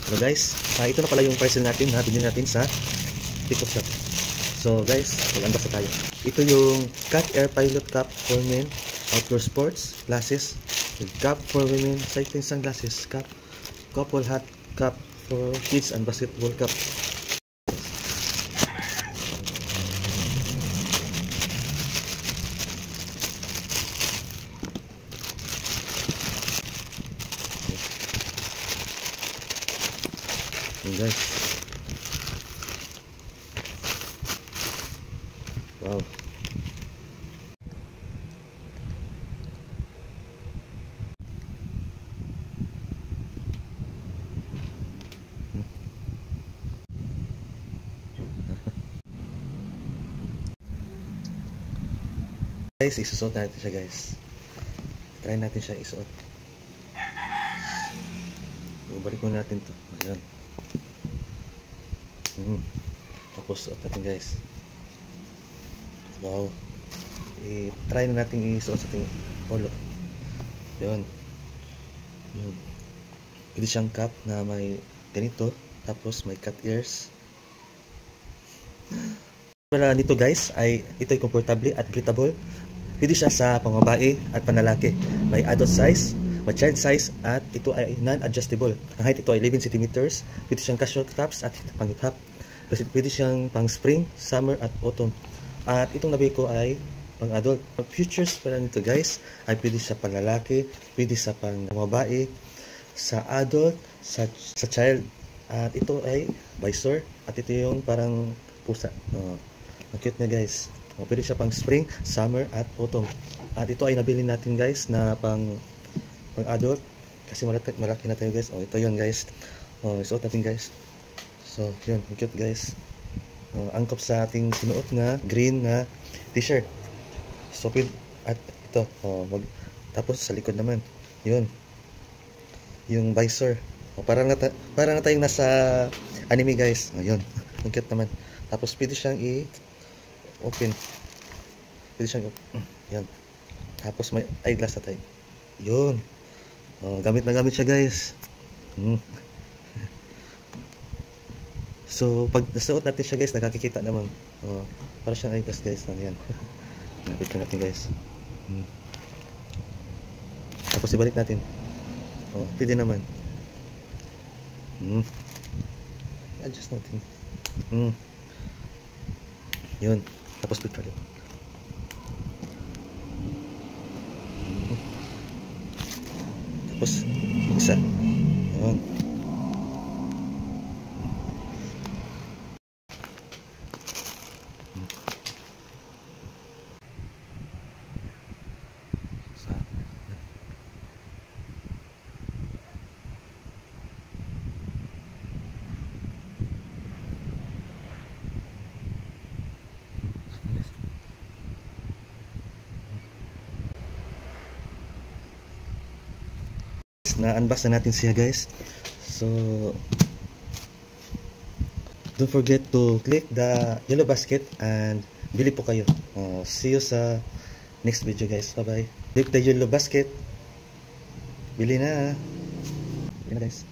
So guys, ito na pala yung parcel natin na binili natin sa TikTok shop. So guys, mag-unbox na tayo. Ito yung Cat Air Pilot Cap for Men Outdoor Sports Glasses, Cap for Women Cycling Sunglasses, Cap, Couple Hat Cap for Kids and Basketball Cap. Guys, wow, guys, isusuot natin siya guys. Try natin siya isuot. Balik mo natin to. Ayan. Tapos suot natin guys. Wow. I-try na natin isuot sa ating polo. Yun. Yun. Pwede siyang cap na may ganito. Tapos may cat ears. Para nito guys ay ito ay comfortable at breathable. Pwede siya sa pangbabae at panlalaki. May adult size, may child size, at ito ay non-adjustable. Ang height ito ay 11 cm. Pwede siyang casual tops at pang-hip-hop. Pwede siyang pang-spring, summer at autumn. At itong nabili ko ay pang-adult. Ang features para nito guys ay pwede sa panlalaki, pwede sa pang-babae, sa adult, sa child. At ito ay visor. At ito yung parang pusa. Ang cute na guys. Pwede siya pang spring, summer at autumn. At ito ay nabili natin guys na pang adult kasi malaki na tayo guys. Ito yun guys. Isuot natin guys. So yun, ang cute guys. Angkop sa ating sinuot na green na t-shirt. So at ito, tapos sa likod naman, yun, yung visor. Para na tayong nasa anime guys. Yun, ang cute naman. Tapos pwede siyang open. Pwede siyang yan. Tapos may eyeglass na tayo. Yun. Gamit na gamit siya guys. So pag nasuot natin siya guys, nakakikita naman. Para siyang eyeglass guys. Yan. Nakikita natin guys. Tapos ibalik natin. Pwede naman. Adjust natin. Yun. Tapos picture ulit. Tapos isa. Yun. Na-unbox na natin siya guys. So don't forget to click the yellow basket and bili po kayo. See you sa next video guys. Bye bye. Click the yellow basket. Bili na. Bili na guys.